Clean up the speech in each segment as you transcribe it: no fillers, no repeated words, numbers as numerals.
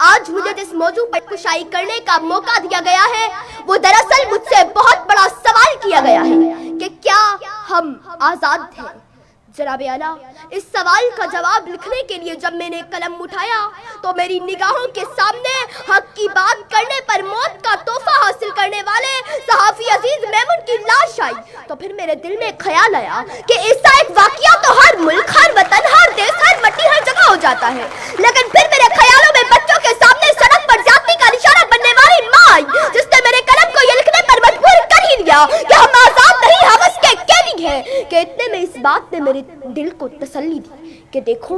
آج مجھے جس موضوع پر کشائی کرنے کا موقع دیا گیا ہے وہ دراصل مجھ سے بہت بڑا سوال کیا گیا ہے کہ کیا ہم آزاد ہیں؟ جناب اعلیٰ، اس سوال کا جواب لکھنے کے لیے جب میں نے قلم اٹھایا تو میری نگاہوں کے سامنے حق کی بات کرنے پر موت کا تحفہ حاصل کرنے والے صحافی عزیز میمون کی لاش آئی تو پھر میرے دل میں خیال آیا کہ ایسا ایک واقعہ تو ہر ملک، ہر وطن، ہر دیش، ہر مٹی، ہر جگہ ہو جاتا ہے، لیکن پھر میرے خیالوں میں بچوں کے سامنے سڑک پر زیادتی کا نشانہ بننے والی ماں آئی جس نے میرے قلم کو یہ لکھنے پر مجبور کر ہی دیا کہ ہم آزاد نہیں، ہم اس کے قیدی ہیں۔ کہ اتنے میں اس بات نے میرے دل کو تسلی دی کہ دیکھو،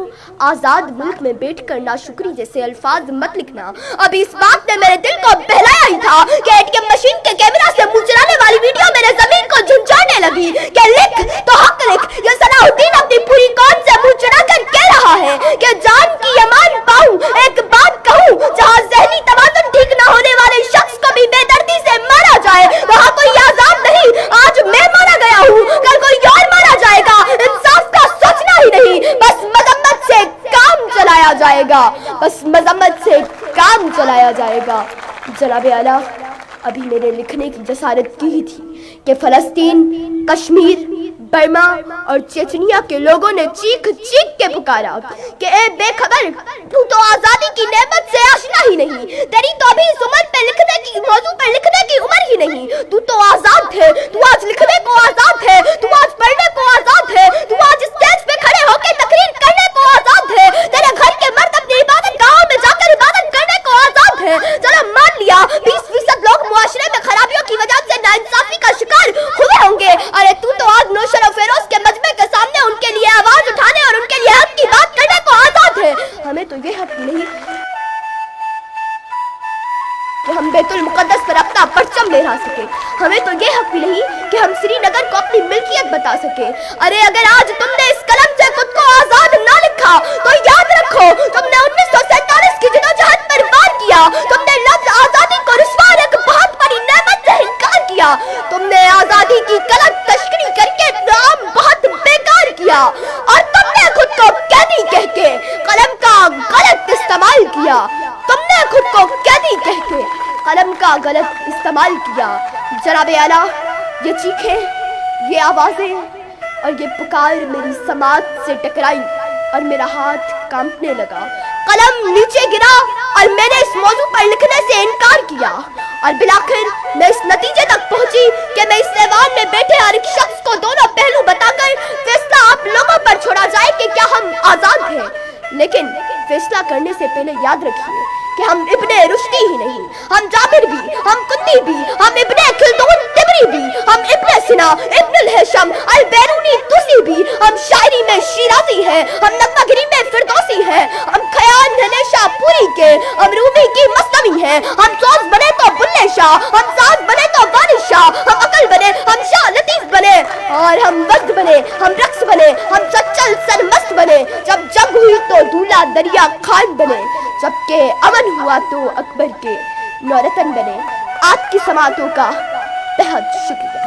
آزاد ملک میں بیٹھ کر ناشکری جیسے الفاظ مت لکھنا۔ اب اس بات نے میرے دل کو بہلایا ہی تھا کہ اے ٹی ایم مشین کے کیمرہ سے منہ چلانے والی ویڈیو میرے زمین کو جھنجھوڑنے لگی کہ لکھ تو حق لکھ۔ یہ صلاح الدین اپنی پوری قوم سے منہ چڑھا کر کہہ رہا ہے کہ جان کی امان پاؤں، ایک بات کہوں، جہاں ذہنی توازن ٹھیک نہ ہونے والے شخص کو بھی بے دردی سے مارا جائے وہاں کوئی آزاد نہیں۔ آج میں مارا گیا ہوں، کل کوئی اور مارا جائے گا، انصاف کا سوچنا ہی نہیں، بس مذمت سے کام چلایا جائے گا، بس مذمت سے کام چلایا جائے گا۔ جناب اعلیٰ، ابھی میرے لکھنے کی جسارت کی ہی تھی کہ فلسطین، کشمیر، برما اور چچنیا کے لوگوں نے چیخ چیخ کے پکارا کہ اے بے خبر، تو آزادی کی نعمت سے آشنا ہی نہیں، تیری تو ابھی اس عمر پہ لکھنے کی موضوع پر لکھنے کی عمر ہی نہیں، تو آزاد ہے، تو آج لکھنے کو آزاد ہے، تو آج پڑھنے کو آزاد ہے، تو آج اسٹیج پہ کھڑے ہو کے تقریر کرنے کو آزاد ہے، تیرے گھر کے مرد اپنی عبادت گاہوں میں جا کر عبادت کرنے کو آزاد ہے۔ چلو مان لیا 20% لوگ معاشرے میں خرابیوں کی وجہ سے ناانصافی کا شکار ہوئے ہوں گے، ارے تو آج نوشر و فیروز کے مجمع کے سامنے ان کے لیے آواز اٹھانے اور ان کے لیے حق کی بات کرنے کو آزاد ہے۔ ہمیں تو یہ حق نہیں کہ ہم بیت المقدس پر اپنا پرچم لہرا سکے، ہمیں تو یہ حق بھی نہیں کہ ہم سری نگر کو اپنی ملکیت بتا سکے۔ ارے اگر آج تم نے اس قلم سے خود کو آزاد نہ لکھا تو یاد رکھو تم نے 1947 کی جدوجہد پر وار کیا، تم نے لفظ آزادی کو رسوا اور ایک بہت بڑی نعمت سے انکار کیا، تم نے آزادی کی غلط تشکیل کر کے نام بہت بیکار کیا، اور تم نے خود کو قیدی کہہ کے قلم کا غلط استعمال کیا، تم نے خود کو قیدی کہہ کے قلم کا غلط استعمال کیا۔ جناب اعلیٰ، یہ چیخیں، یہ آوازیں اور یہ پکار میری سماعت سے ٹکرائی اور میرا ہاتھ کانپنے لگا، قلم نیچے گرا اور میں نے اس موضوع پر لکھنے سے انکار کیا، اور بالآخر میں اس نتیجے تک پہنچی کہ میں اس ایوان میں بیٹھے ہر ایک شخص کو دونوں پہلو بتا کر فیصلہ آپ لوگوں پر چھوڑا جائے کہ کیا ہم آزاد ہیں، لیکن فیصلہ کرنے سے پہلے یاد رکھیے کہ ہم ابن رشدی ہی نہیں، ہم جابر بھی، ہم قطبی بھی، ہم ابن خلدون طبری بھی، ہم ابن سینا، ابن الہیثم البیرونی طوسی بھی، ہم شاعری میں شیرازی ہیں، ہم نغمہ گری میں فردوسی ہیں، ہم خیال ہمیشہ پوری کے، ہم رومی کی مثنوی ہیں، ہم سوز بنے تو بلے شاہ، ہم ساز بنے تو وارث شاہ، ہم عقل بنے، ہم شاہ لطیف بنے، اور ہم وقت بنے، ہم رقص بنے، ہم سچل سرمست بنے، جب جنگ ہوئی تو دولہ دریا خان بنے، جبکہ امن ہوا تو اکبر کے نورتن بنے۔ آج کی سماعتوں کا بہت شکریہ۔